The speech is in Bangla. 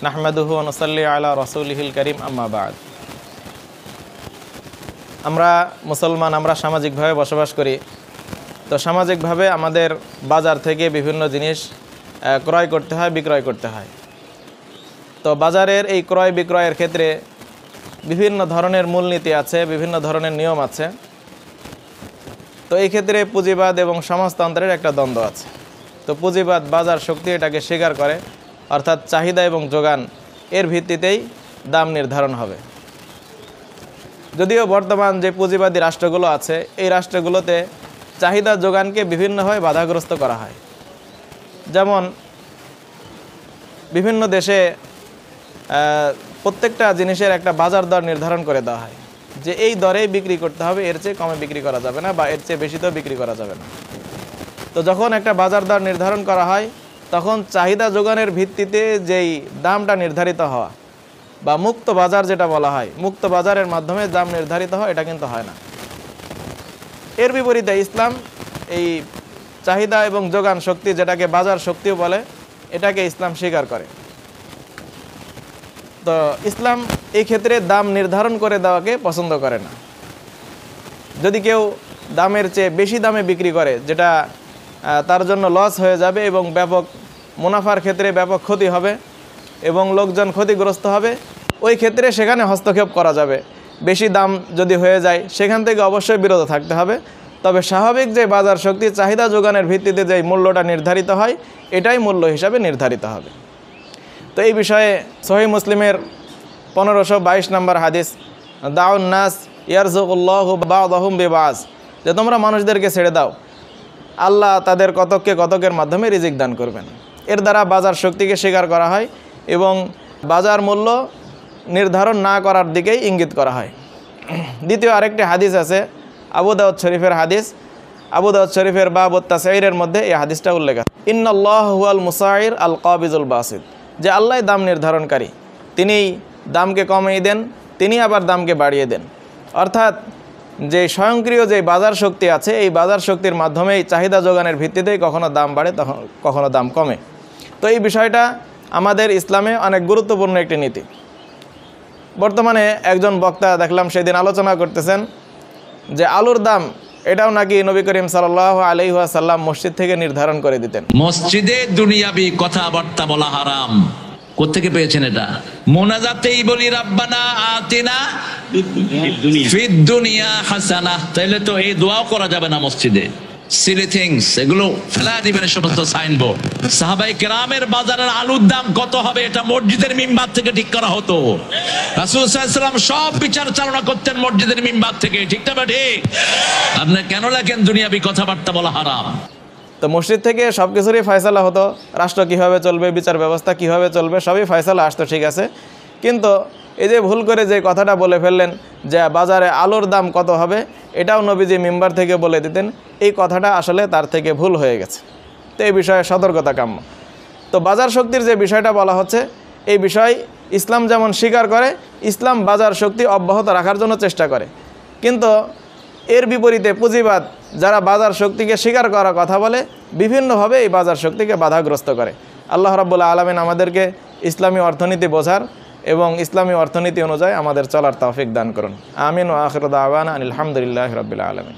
নাহমাদুহু ওয়া নুসাল্লি আলা রাসূলিহিল কারীম আম্মা বা'দ। আমরা মুসলমান, আমরা সামাজিকভাবে বসবাস করি। তো সামাজিকভাবে আমাদের বাজার থেকে বিভিন্ন জিনিস ক্রয় করতে হয়, বিক্রয় করতে হয়। তো বাজারের এই ক্রয় বিক্রয়ের ক্ষেত্রে বিভিন্ন ধরনের মূলনীতি আছে, বিভিন্ন ধরনের নিয়ম আছে। তো এই ক্ষেত্রে পুঁজিবাদ এবং সমাজতন্ত্রের একটা দ্বন্দ্ব আছে। তো পুঁজিবাদ বাজার শক্তি এটাকে স্বীকার করে, অর্থাৎ চাহিদা এবং যোগান এর ভিত্তিতেই দাম নির্ধারণ হবে। যদিও বর্তমান যে পুঁজিবাদী রাষ্ট্রগুলো আছে, এই রাষ্ট্রগুলোতে চাহিদা যোগানকে বিভিন্নভাবে বাধাগ্রস্ত করা হয়। যেমন বিভিন্ন দেশে প্রত্যেকটা জিনিসের একটা বাজার দর নির্ধারণ করে দেওয়া হয় যে এই দরেই বিক্রি করতে হবে, এর চেয়ে কমে বিক্রি করা যাবে না, বা এর চেয়ে বেশিতেও বিক্রি করা যাবে না। তো যখন একটা বাজার দর নির্ধারণ করা হয়, তখন চাহিদা যোগানের ভিত্তিতে যেই দামটা নির্ধারিত হওয়া বা মুক্ত বাজার যেটা বলা হয়, মুক্ত বাজারের মাধ্যমে দাম নির্ধারিত হয়, এটা কিন্তু হয় না। এর বিপরীতে ইসলাম এই চাহিদা এবং যোগান শক্তি, যেটাকে বাজার শক্তিও বলে, এটাকে ইসলাম স্বীকার করে। তো ইসলাম এই ক্ষেত্রে দাম নির্ধারণ করে দেওয়াকে পছন্দ করে না। যদি কেউ দামের চেয়ে বেশি দামে বিক্রি করে, যেটা তার জন্য লস হয়ে যাবে এবং ব্যাপক মুনাফার ক্ষেত্রে ব্যাপক ক্ষতি হবে এবং লোকজন ক্ষতিগ্রস্ত হবে, ওই ক্ষেত্রে সেখানে হস্তক্ষেপ করা যাবে। বেশি দাম যদি হয়ে যায়, সেখান থেকে অবশ্যই বিরত থাকতে হবে। তবে স্বাভাবিক যে বাজার শক্তি, চাহিদা যোগানের ভিত্তিতে যে মূল্যটা নির্ধারিত হয়, এটাই মূল্য হিসাবে নির্ধারিত হবে। তো এই বিষয়ে সহিহ মুসলিমের 1522 নম্বর হাদিস, দাউন নাস ইয়ারযুকুল্লাহু বা'দাহুম বিবা'জ, যে তোমরা মানুষদেরকে ছেড়ে দাও, আল্লাহ তাদের কতককে কতকের মাধ্যমে রিজিক দান করবেন। এর দ্বারা বাজার শক্তিকে স্বীকার করা হয় এবং বাজার মূল্য নির্ধারণ না করার দিকেই ইঙ্গিত করা হয়। দ্বিতীয় আরেকটি হাদিস আছে, আবু দাউদ শরীফের হাদিস। আবু দাউদ শরীফের বাবুত তাসঈরের মধ্যে এই হাদিসটা উল্লেখ আছে, ইন্নাল্লাহু হুয়াল মুসাইর আল কাবিজুল বাসিত, যে আল্লাহ দাম নির্ধারণকারী, তিনি দামকে কমিয়ে দেন, তিনি আবার দামকে বাড়িয়ে দেন। অর্থাৎ যে স্বয়ংক্রিয় যে বাজার শক্তি আছে, এই বাজার শক্তির মাধ্যমেই চাহিদা যোগানের ভিত্তিতেই কখনো দাম বাড়ে, কখনো দাম কমে। তো এই বিষয়টা আমাদের ইসলামে অনেক গুরুত্বপূর্ণ একটি নীতি। বর্তমানে একজন বক্তা দেখলাম সেদিন আলোচনা করতেছেন যে আলুর দাম, এটাও নাকি নবী করিম সাল্লাল্লাহু আলাইহি ওয়াসাল্লাম মসজিদ থেকে নির্ধারণ করে দিতেন। মসজিদে দুনিয়াবি কথাবার্তা বলা হারাম। কোত্থেকে পেয়েছেন এটা? মোনাজাতেই বলি রাব্বানা আতিনা ফিদ দুনিয়া হাসানা, তাইলে তো এই দোয়াও করা যাবে না মসজিদে। সিলি থিংস, এগুলো ফেলা দিবেন সমস্ত সাইনবোর্ড। সাহাবায়ে কেরামের বাজারের আলুর দাম কত হবে, এটা মসজিদের মিম্বার থেকে ঠিক করা হতো। রাসূল সাল্লাল্লাহু আলাইহি ওয়াসাল্লাম সব বিচার চালনা করতেন মসজিদের মিম্বার থেকে, ঠিক না ঠিক? আপনি কেন লেখেন দুনিয়াবি কথাবার্তা বলা হারাম? তো মসজিদ থেকে সব কিছুরই ফয়সালা হতো, রাষ্ট্র কীভাবে চলবে, বিচার ব্যবস্থা কীভাবে চলবে, সবই ফয়সালা আসতো, ঠিক আছে। কিন্তু এই যে ভুল করে যে কথাটা বলে ফেললেন যে বাজারে আলুর দাম কত হবে, এটাও নবীজি মিম্বার থেকে বলে দিতেন, এই কথাটা আসলে তার থেকে ভুল হয়ে গেছে। তো এই বিষয়ে সতর্কতা কাম্য। তো বাজার শক্তির যে বিষয়টা বলা হচ্ছে, এই বিষয় ইসলাম যেমন স্বীকার করে, ইসলাম বাজার শক্তি অব্যাহত রাখার জন্য চেষ্টা করে। কিন্তু এর বিপরীতে পুঁজিবাদ, যারা বাজার শক্তিকে স্বীকার করার কথা বলে, বিভিন্নভাবে এই বাজার শক্তিকে বাধাগ্রস্ত করে। আল্লাহ রাব্বুল আলামিন আমাদেরকে ইসলামী অর্থনীতি বোঝার এবং ইসলামী অর্থনীতি অনুযায়ী আমাদের চলার তৌফিক দান করুন। আমিন ওয়া আখিরু দাওয়ানা আলহামদুলিল্লাহি রাব্বিল আলামিন।